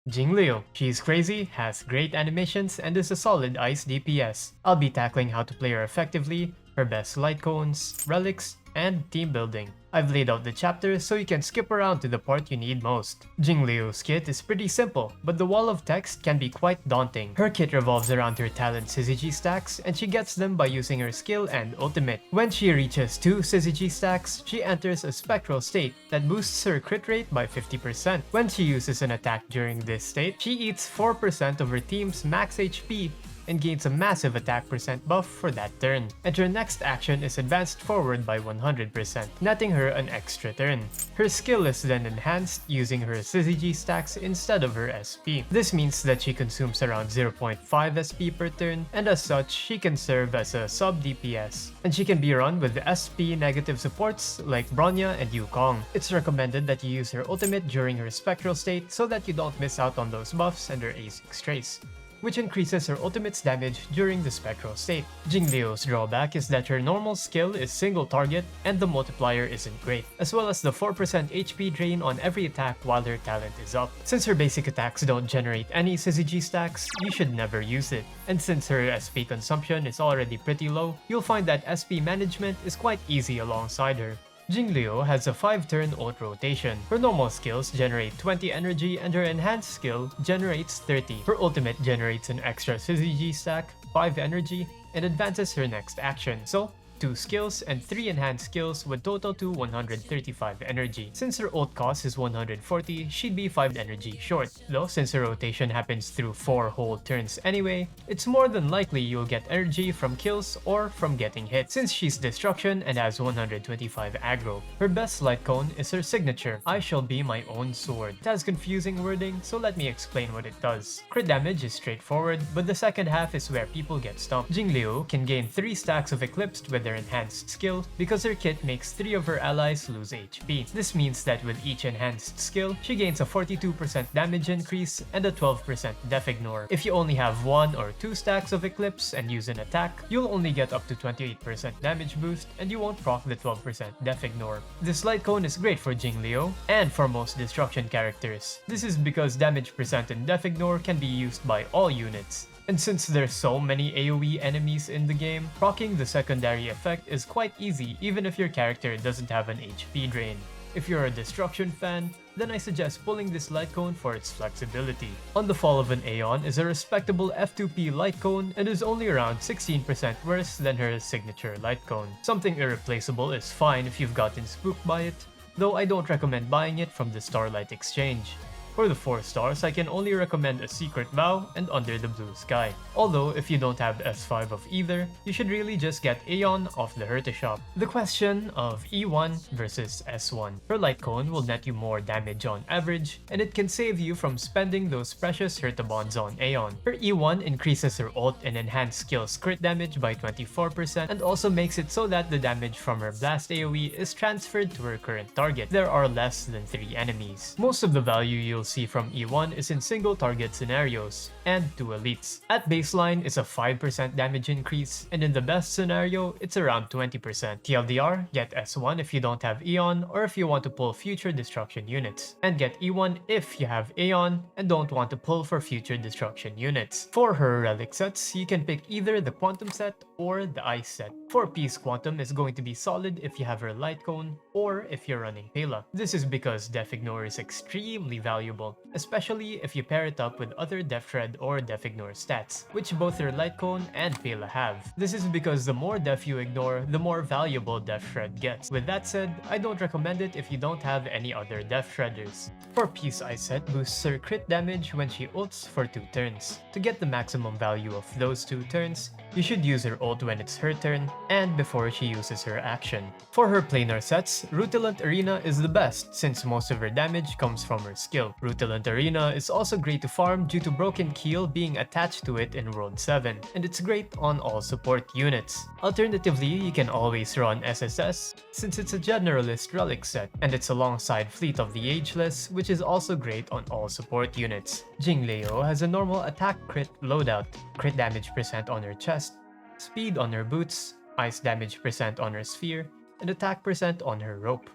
Jingliu. She's crazy, has great animations, and is a solid ice DPS. I'll be tackling how to play her effectively, her best light cones, relics, and team building. I've laid out the chapters so you can skip around to the part you need most. Jingliu's kit is pretty simple, but the wall of text can be quite daunting. Her kit revolves around her talent Syzygy stacks, and she gets them by using her skill and ultimate. When she reaches 2 Syzygy stacks, she enters a spectral state that boosts her crit rate by 50%. When she uses an attack during this state, she eats 4% of her team's max HP and gains a massive attack percent buff for that turn. And her next action is advanced forward by 100%, netting her an extra turn. Her skill is then enhanced using her Syzygy stacks instead of her SP. This means that she consumes around 0.5 SP per turn, and as such, she can serve as a sub DPS. And she can be run with SP negative supports like Bronya and Yukong. It's recommended that you use her ultimate during her spectral state so that you don't miss out on those buffs and her A6 trace, which increases her ultimate's damage during the spectral state. Jingliu's drawback is that her normal skill is single target and the multiplier isn't great, as well as the 4% HP drain on every attack while her talent is up. Since her basic attacks don't generate any Syzygy stacks, you should never use it. And since her SP consumption is already pretty low, you'll find that SP management is quite easy alongside her. Jingliu has a 5-turn ult rotation. Her normal skills generate 20 energy and her enhanced skill generates 30. Her ultimate generates an extra Syzygy stack, 5 energy, and advances her next action. So, 2 skills and 3 enhanced skills would total to 135 energy. Since her ult cost is 140, she'd be 5 energy short. Though since her rotation happens through 4 whole turns anyway, it's more than likely you'll get energy from kills or from getting hit, since she's destruction and has 125 aggro. Her best light cone is her signature, I shall be my own sword. It has confusing wording, so let me explain what it does. Crit damage is straightforward, but the second half is where people get stumped. Jingliu can gain 3 stacks of Eclipsed with their enhanced skill because her kit makes 3 of her allies lose HP. This means that with each enhanced skill, she gains a 42% damage increase and a 12% def ignore. If you only have 1 or 2 stacks of Eclipse and use an attack, you'll only get up to 28% damage boost and you won't proc the 12% def ignore. This light cone is great for Jingliu and for most destruction characters. This is because damage percent and def ignore can be used by all units. And since there's so many AoE enemies in the game, proccing the secondary effect is quite easy even if your character doesn't have an HP drain. If you're a destruction fan, then I suggest pulling this light cone for its flexibility. On the Fall of an Aeon is a respectable F2P light cone and is only around 16% worse than her signature light cone. Something irreplaceable is fine if you've gotten spooked by it, though I don't recommend buying it from the Starlight Exchange. For the 4 stars, I can only recommend a Secret Vow and Under the Blue Sky. Although, if you don't have S5 of either, you should really just get Aeon off the Herta shop. The question of E1 versus S1. Her light cone will net you more damage on average, and it can save you from spending those precious Herta bonds on Aeon. Her E1 increases her ult and enhanced skills crit damage by 24% and also makes it so that the damage from her blast AoE is transferred to her current target. There are less than 3 enemies. Most of the value you'll see from E1 is in single target scenarios and 2 elites. At baseline is a 5% damage increase, and in the best scenario, it's around 20%. TLDR, get S1 if you don't have Aeon or if you want to pull future destruction units, and get E1 if you have Aeon and don't want to pull for future destruction units. For her relic sets, you can pick either the Quantum set or the Ice set. For Peace Quantum is going to be solid if you have her light cone or if you're running Pela. This is because Def Ignore is extremely valuable, especially if you pair it up with other Def Shred or Def Ignore stats, which both her light cone and Pela have. This is because the more Def you ignore, the more valuable Def Shred gets. With that said, I don't recommend it if you don't have any other Def Shredders. For Peace Ice set boosts her crit damage when she ults for 2 turns. To get the maximum value of those 2 turns, you should use her ult when it's her turn and before she uses her action. For her planar sets, Rutilant Arena is the best since most of her damage comes from her skill. Rutilant Arena is also great to farm due to Broken Keel being attached to it in World 7, and it's great on all support units. Alternatively, you can always run SSS since it's a generalist relic set, and it's alongside Fleet of the Ageless, which is also great on all support units. Jingliu has a normal attack crit loadout, crit damage percent on her chest, speed on her boots, ice damage percent on her sphere, and attack percent on her rope.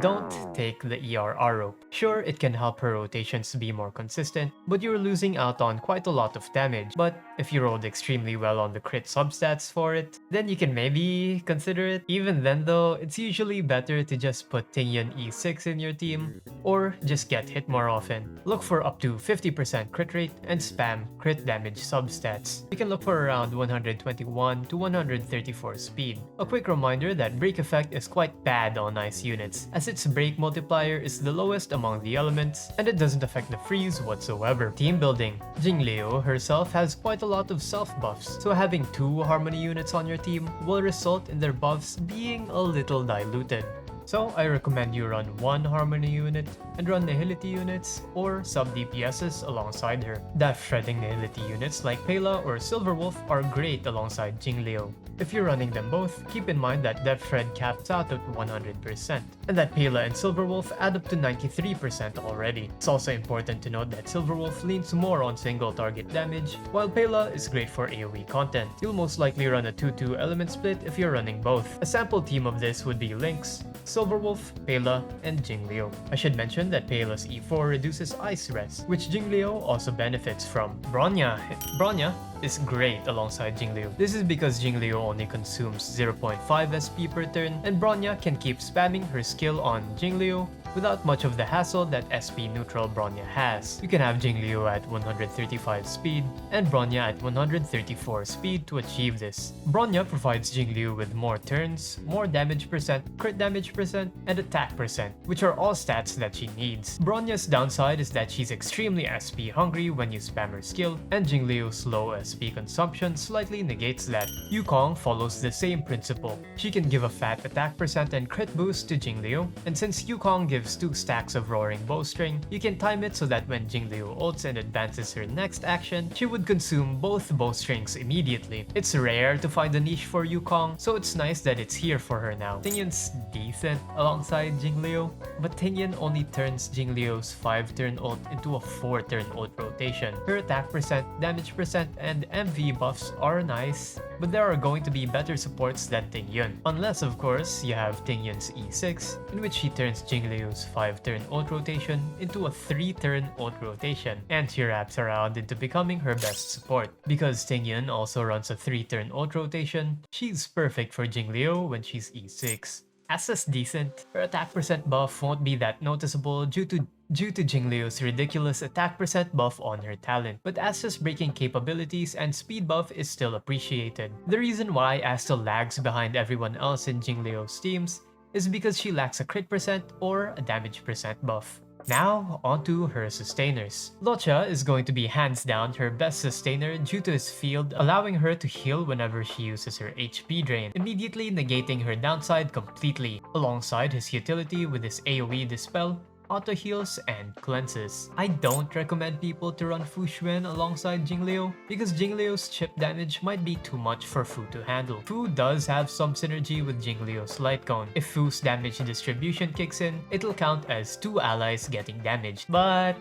Don't take the ERR rope. Sure, it can help her rotations be more consistent, but you're losing out on quite a lot of damage. But if you rolled extremely well on the crit substats for it, then you can maybe consider it. Even then though, it's usually better to just put Tingyun E6 in your team, or just get hit more often. Look for up to 50% crit rate and spam crit damage substats. You can look for around 121 to 134 speed. A quick reminder that break effect is quite bad on ice units, as its break multiplier is the lowest among the elements, and it doesn't affect the freeze whatsoever. Team building. Jingliu herself has quite a lot of self buffs, so having 2 harmony units on your team will result in their buffs being a little diluted. So I recommend you run 1 harmony unit and run nihility units or sub DPSs alongside her. Death shredding nihility units like Pela or Silverwolf are great alongside Jingliu. If you're running them both, keep in mind that Death Shred caps out at 100%, and that Pela and Silverwolf add up to 93% already. It's also important to note that Silverwolf leans more on single target damage, while Pela is great for AoE content. You'll most likely run a 2-2 element split if you're running both. A sample team of this would be Lynx, Silverwolf, Pela, and Jingliu. I should mention that Pela's E4 reduces Ice Res, which Jingliu also benefits from. Bronya is great alongside Jingliu. This is because Jingliu only consumes 0.5 SP per turn, and Bronya can keep spamming her skill on Jingliu without much of the hassle that SP neutral Bronya has. You can have Jingliu at 135 speed and Bronya at 134 speed to achieve this. Bronya provides Jingliu with more turns, more damage percent, crit damage percent, and attack percent, which are all stats that she needs. Bronya's downside is that she's extremely SP hungry when you spam her skill, and Jingliu's low SP consumption slightly negates that. Yukong follows the same principle. She can give a fat attack percent and crit boost to Jingliu, and since Yukong gives 2 stacks of roaring bowstring, you can time it so that when Jingliu ults and advances her next action, she would consume both bowstrings immediately. It's rare to find a niche for Yukong, so it's nice that it's here for her now. Tingyun's decent alongside Jingliu, but Tingyun only turns Jingliu's 5-turn ult into a 4-turn ult rotation. Her attack percent, damage percent, and MV buffs are nice, but there are going to be better supports than Tingyun. Unless of course, you have Tingyun's E6, in which she turns Jingliu's 5-turn ult rotation into a 3-turn ult rotation, and she wraps around into becoming her best support. Because Tingyun also runs a 3-turn ult rotation, she's perfect for Jingliu when she's E6. Asta's decent. Her attack percent buff won't be that noticeable due to Jingliu's ridiculous attack percent buff on her talent, but Asta's breaking capabilities and speed buff is still appreciated. The reason why Asta lags behind everyone else in Jingliu's teams is because she lacks a crit percent or a damage percent buff. Now, onto her sustainers. Locha is going to be hands down her best sustainer due to his field allowing her to heal whenever she uses her HP drain, immediately negating her downside completely, alongside his utility with his AoE dispel, auto heals, and cleanses. I don't recommend people to run Fu Xuan alongside Jingliu because Jingliu's chip damage might be too much for Fu to handle. Fu does have some synergy with Jingliu's light cone. If Fu's damage distribution kicks in, it'll count as 2 allies getting damaged. But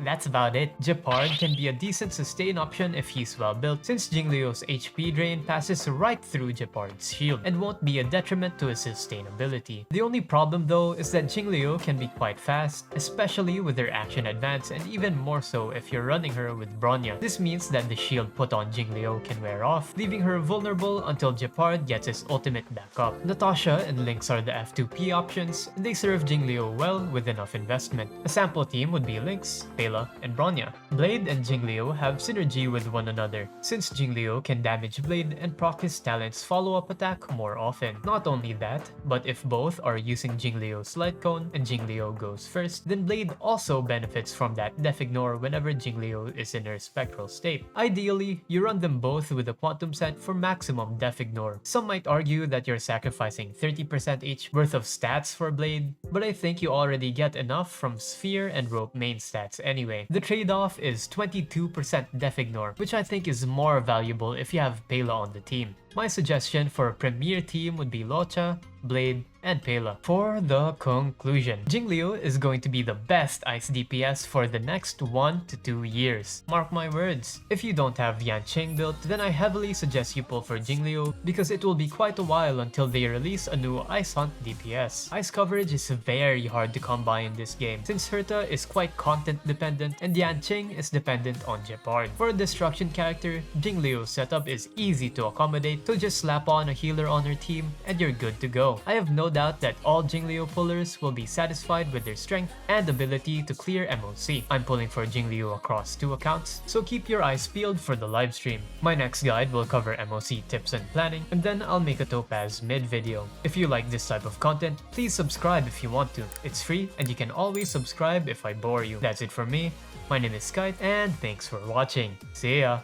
that's about it. Gepard can be a decent sustain option if he's well built, since Jingliu's HP drain passes right through Gepard's shield and won't be a detriment to his sustainability. The only problem though is that Jingliu can be quite fast, especially with her action advance, and even more so if you're running her with Bronya. This means that the shield put on Jingliu can wear off, leaving her vulnerable until Gepard gets his ultimate back up. Natasha and Lynx are the F2P options, and they serve Jingliu well with enough investment. A sample team would be Lynx, Pela, and Bronya. Blade and Jingliu have synergy with one another, since Jingliu can damage Blade and proc his talent's follow-up attack more often. Not only that, but if both are using Jingliu's light cone and Jingliu goes first, then Blade also benefits from that def ignore whenever Jingliu is in her spectral state. Ideally, you run them both with a quantum set for maximum def ignore. Some might argue that you're sacrificing 30% each worth of stats for Blade, but I think you already get enough from Sphere and Rope main stats anyway. The trade-off is 22% def ignore, which I think is more valuable if you have Pela on the team. My suggestion for a premier team would be Locha, Blade, and Pela. For the conclusion, Jingliu is going to be the best ice DPS for the next 1 to 2 years. Mark my words. If you don't have Yanqing built, then I heavily suggest you pull for Jingliu because it will be quite a while until they release a new Ice Hunt DPS. Ice coverage is very hard to come by in this game since Herta is quite content dependent and Yanqing is dependent on Jeopard. For a destruction character, Jingliu's setup is easy to accommodate, so just slap on a healer on her team and you're good to go. I have no doubt that all Jingliu pullers will be satisfied with their strength and ability to clear MOC. I'm pulling for Jingliu across 2 accounts, so keep your eyes peeled for the livestream. My next guide will cover MOC tips and planning, and then I'll make a Topaz mid video. If you like this type of content, please subscribe if you want to. It's free and you can always subscribe if I bore you. That's it from me. My name is Skype and thanks for watching. See ya!